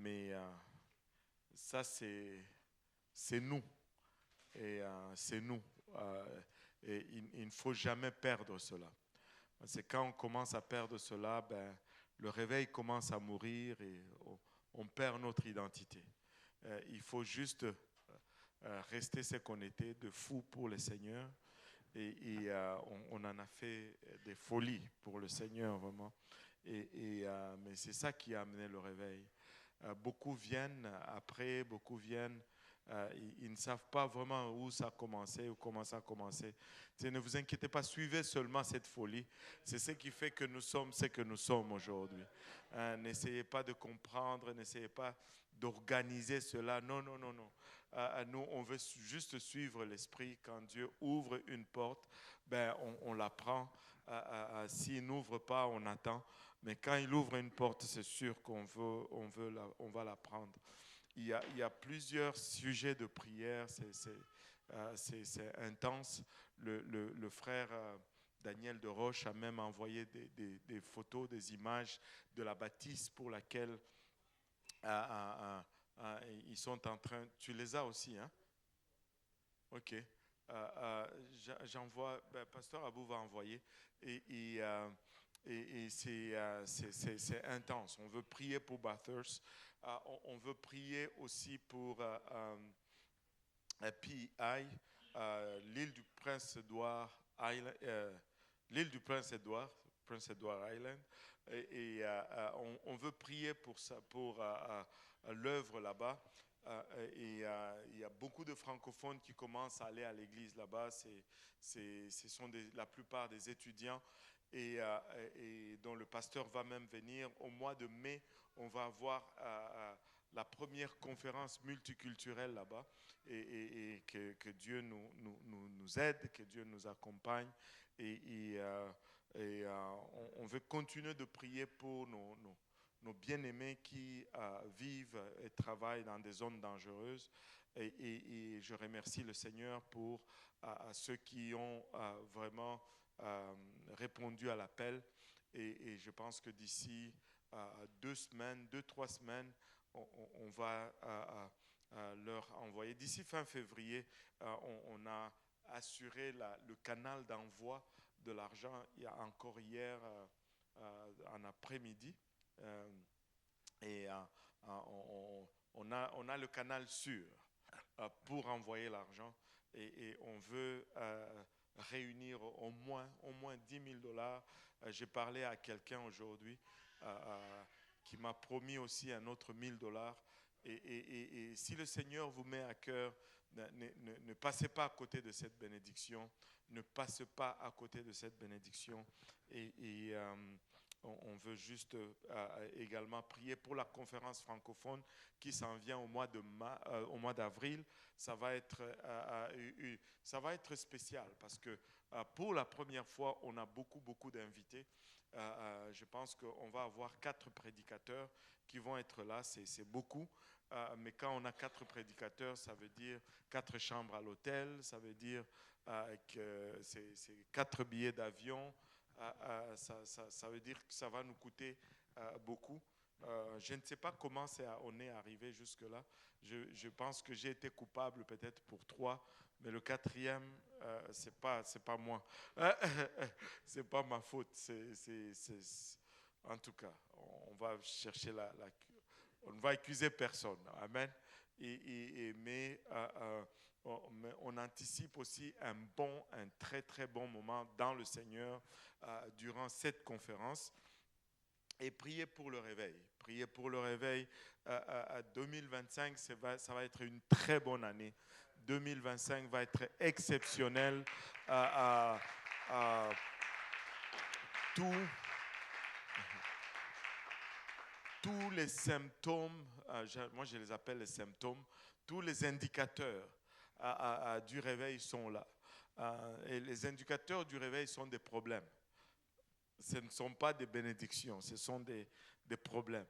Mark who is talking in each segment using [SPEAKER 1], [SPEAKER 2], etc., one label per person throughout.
[SPEAKER 1] Mais ça, c'est nous. Et c'est nous. Et il ne faut jamais perdre cela. C'est quand on commence à perdre cela, ben, le réveil commence à mourir et on perd notre identité. Il faut juste rester ce qu'on était, de fou pour le Seigneur. Et on en a fait des folies pour le Seigneur, vraiment. Mais c'est ça qui a amené le réveil. Beaucoup viennent après, beaucoup viennent. Ils ne savent pas vraiment où ça a commencé ou comment ça a commencé. Ne vous inquiétez pas, suivez seulement cette folie. C'est ce qui fait que nous sommes ce que nous sommes aujourd'hui. N'essayez pas de comprendre, n'essayez pas d'organiser cela. Non, non, non, non. Nous, on veut juste suivre l'Esprit. Quand Dieu ouvre une porte, ben, on la prend. S'il n'ouvre pas, on attend. Mais quand il ouvre une porte, c'est sûr qu'on on va la prendre. Il y a plusieurs sujets de prière, c'est intense. Le frère Daniel de Roche a même envoyé des photos, des images de la bâtisse pour laquelle ils sont en train. Tu les as aussi, hein? Ok. J'envoie, ben, Pasteur Abou va envoyer. Et c'est intense. On veut prier pour Bathurst. On veut prier aussi pour PI, l'île du Prince-Édouard Island, l'île du Prince-Édouard, Prince Edward Island. On veut prier pour ça, pour l'œuvre là-bas. Il y a beaucoup de francophones qui commencent à aller à l'église là-bas. Ce sont la plupart des étudiants et dont le pasteur va même venir. Au mois de mai, on va avoir la première conférence multiculturelle là-bas et que Dieu nous aide, que Dieu nous accompagne. On veut continuer de prier pour nos bien-aimés qui vivent et travaillent dans des zones dangereuses. Et je remercie le Seigneur pour ceux qui ont vraiment répondu à l'appel. Et je pense que d'ici 3 semaines, on va leur envoyer. D'ici fin février, on a assuré le canal d'envoi de l'argent. Il y a encore hier en après-midi. On a le canal sûr pour envoyer l'argent et on veut réunir au moins 10 000 dollars. J'ai parlé à quelqu'un aujourd'hui qui m'a promis aussi un autre 1 000 dollars. Et si le Seigneur vous met à cœur, ne passez pas à côté de cette bénédiction. Ne passez pas à côté de cette bénédiction. On veut juste également prier pour la conférence francophone qui s'en vient au mois d'avril. Ça va être spécial parce que pour la première fois, on a beaucoup d'invités. Je pense qu'on va avoir 4 prédicateurs qui vont être là. C'est beaucoup. Mais quand on a 4 prédicateurs, ça veut dire 4 chambres à l'hôtel. Ça veut dire que c'est 4 billets d'avion. Ça veut dire que ça va nous coûter beaucoup. Je ne sais pas comment on est arrivé jusque-là. Je pense que j'ai été coupable peut-être pour 3, mais le 4e, c'est pas moi. C'est pas ma faute. En tout cas, on va chercher on ne va accuser personne. Amen. Mais on anticipe aussi un très très bon moment dans le Seigneur durant cette conférence. Et priez pour le réveil. Priez pour le réveil. 2025, ça va être une très bonne année. 2025 va être exceptionnel. Tous les symptômes, moi je les appelle les symptômes, tous les indicateurs du réveil sont là. Et les indicateurs du réveil sont des problèmes. Ce ne sont pas des bénédictions, ce sont des problèmes.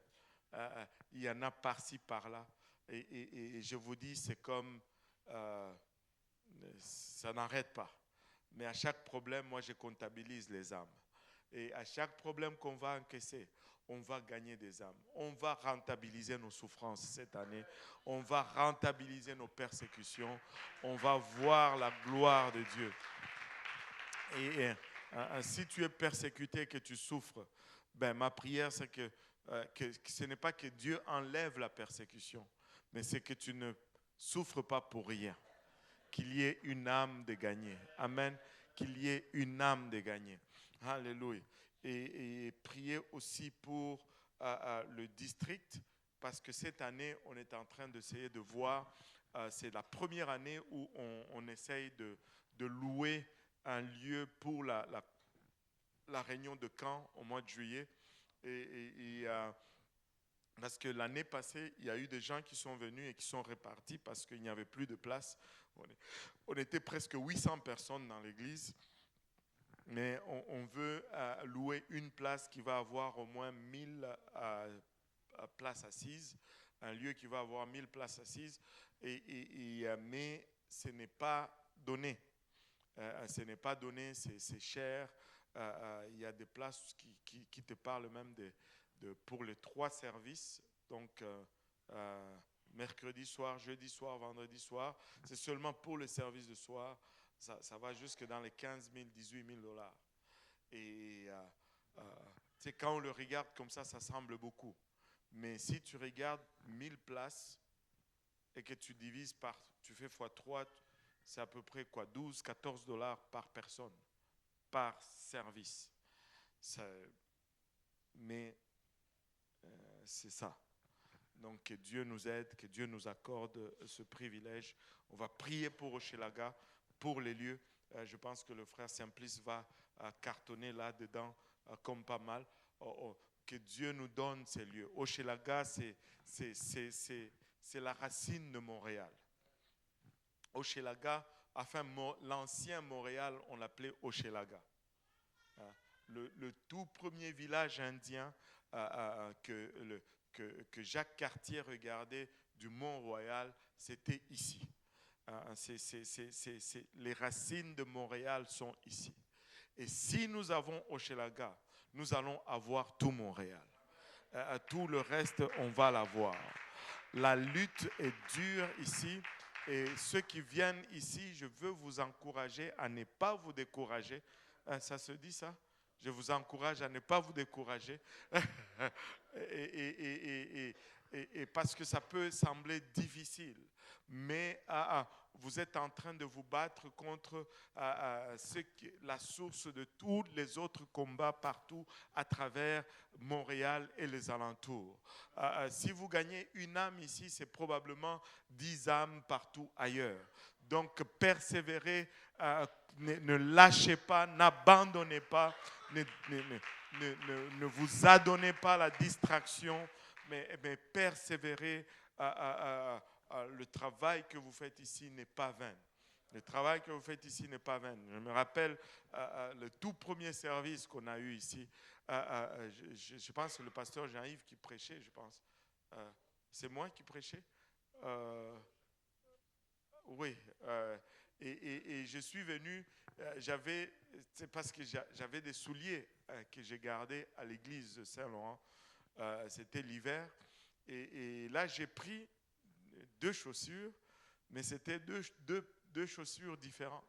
[SPEAKER 1] Il y en a par-ci, par-là. Et je vous dis, c'est comme, ça n'arrête pas. Mais à chaque problème, moi, je comptabilise les âmes. Et à chaque problème qu'on va encaisser, on va gagner des âmes. On va rentabiliser nos souffrances cette année. On va rentabiliser nos persécutions. On va voir la gloire de Dieu. Et si tu es persécuté, que tu souffres, ma prière, c'est que ce n'est pas que Dieu enlève la persécution, mais c'est que tu ne souffres pas pour rien. Qu'il y ait une âme de gagner. Amen. Qu'il y ait une âme de gagner. Alléluia. Et prier aussi pour le district, parce que cette année, on est en train d'essayer de voir, c'est la première année où on essaye de louer un lieu pour la réunion de camp au mois de juillet. Parce que l'année passée, il y a eu des gens qui sont venus et qui sont repartis parce qu'il n'y avait plus de place. On était presque 800 personnes dans l'église, mais on veut louer une place qui va avoir au moins 1000 places assises, un lieu qui va avoir 1000 places assises, mais ce n'est pas donné. Ce n'est pas donné, c'est cher. Il y a des places qui te parlent même pour les 3 services, donc mercredi soir, jeudi soir, vendredi soir. C'est seulement pour le service de soir. Ça va jusque dans les 15 000, 18 000 $. Et quand on le regarde comme ça semble beaucoup. Mais si tu regardes 1000 places et que tu divises tu fais x3, c'est à peu près 12, 14 $ par personne, par service. Mais c'est ça. Donc que Dieu nous aide, que Dieu nous accorde ce privilège. On va prier pour Hochelaga, pour les lieux. Je pense que le frère Simplice va cartonner là-dedans comme pas mal. Que Dieu nous donne ces lieux. Hochelaga, c'est la racine de Montréal. Hochelaga, l'ancien Montréal, on l'appelait Hochelaga. Le tout premier village indien que Jacques Cartier regardait du Mont-Royal, c'était ici. Les racines de Montréal sont ici. Et si nous avons Hochelaga, nous allons avoir tout Montréal. Tout le reste, on va l'avoir. La lutte est dure ici. Et ceux qui viennent ici, je veux vous encourager à ne pas vous décourager. Ça se dit ça? Je vous encourage à ne pas vous décourager. et parce que ça peut sembler difficile. Mais vous êtes en train de vous battre contre la source de tous les autres combats partout à travers Montréal et les alentours. Si vous gagnez une âme ici, c'est probablement 10 âmes partout ailleurs. Donc persévérez, ne lâchez pas, n'abandonnez pas, ne vous adonnez pas à la distraction, mais persévérez. Le travail que vous faites ici n'est pas vain. Le travail que vous faites ici n'est pas vain. Je me rappelle le tout premier service qu'on a eu ici. Je pense que le pasteur Jean-Yves qui prêchait, je pense. C'est moi qui prêchais? Oui. Et je suis venu, c'est parce que j'avais des souliers que j'ai gardés à l'église de Saint-Laurent. C'était l'hiver. Et là, j'ai pris 2 chaussures, mais c'était deux chaussures différentes.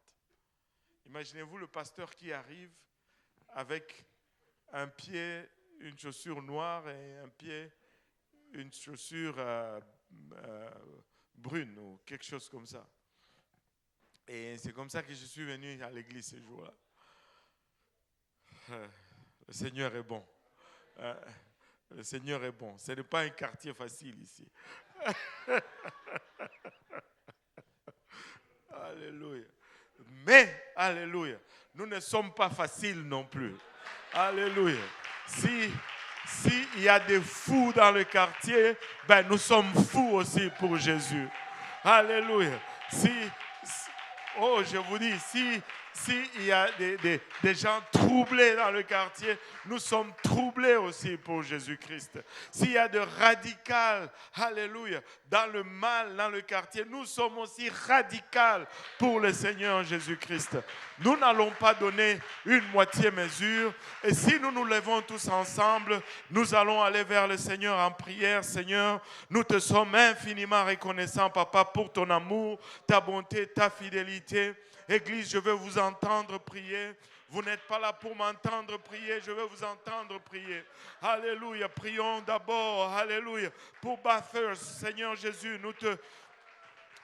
[SPEAKER 1] Imaginez-vous le pasteur qui arrive avec un pied, une chaussure noire et un pied, une chaussure brune ou quelque chose comme ça. Et c'est comme ça que je suis venu à l'église ce jour-là. Le Seigneur est bon. Le Seigneur est bon. Ce n'est pas un quartier facile ici. Alléluia. Mais, alléluia, nous ne sommes pas faciles non plus. Alléluia. Si il y a des fous dans le quartier, nous sommes fous aussi pour Jésus. Alléluia. Je vous dis, si il y a des gens trop troublés dans le quartier, nous sommes troublés aussi pour Jésus-Christ. S'il y a de radical, alléluia, dans le mal, dans le quartier, nous sommes aussi radicaux pour le Seigneur Jésus-Christ. Nous n'allons pas donner une moitié mesure. Et si nous nous levons tous ensemble, nous allons aller vers le Seigneur en prière. Seigneur, nous te sommes infiniment reconnaissants, Papa, pour ton amour, ta bonté, ta fidélité. Église, je veux vous entendre prier. Vous n'êtes pas là pour m'entendre prier, je veux vous entendre prier. Alléluia, prions d'abord, alléluia, pour Bathurst, Seigneur Jésus, nous te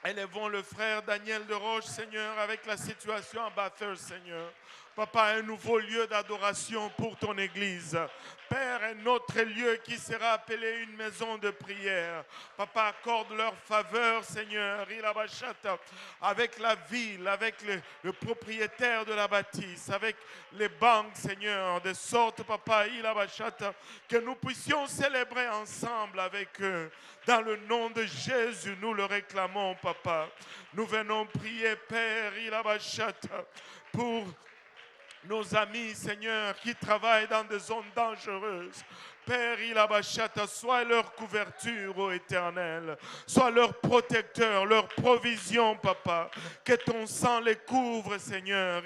[SPEAKER 1] élevons le frère Daniel de Roche, Seigneur, avec la situation à Bathurst, Seigneur. Papa, un nouveau lieu d'adoration pour ton Église. Père, un autre lieu qui sera appelé une maison de prière. Papa, accorde leur faveur, Seigneur, avec la ville, avec le propriétaire de la bâtisse, avec les banques, Seigneur, de sorte, Papa, que nous puissions célébrer ensemble avec eux. Dans le nom de Jésus, nous le réclamons, Papa. Nous venons prier, Père, pour nos amis, Seigneur, qui travaillent dans des zones dangereuses. Père, sois leur couverture, ô Éternel. Sois leur protecteur, leur provision, Papa. Que ton sang les couvre, Seigneur.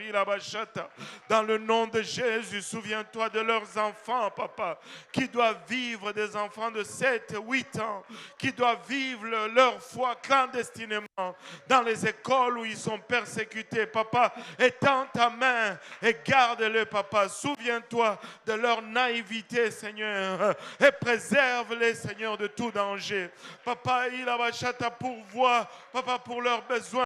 [SPEAKER 1] Dans le nom de Jésus, souviens-toi de leurs enfants, Papa, qui doivent vivre, des enfants de 7, 8 ans, qui doivent vivre leur foi clandestinement dans les écoles où ils sont persécutés. Papa, étends ta main et garde-les, Papa. Souviens-toi de leur naïveté, Seigneur. Et préserve-les, Seigneur, de tout danger. Papa, il a pourvoie, Papa, pour leurs besoins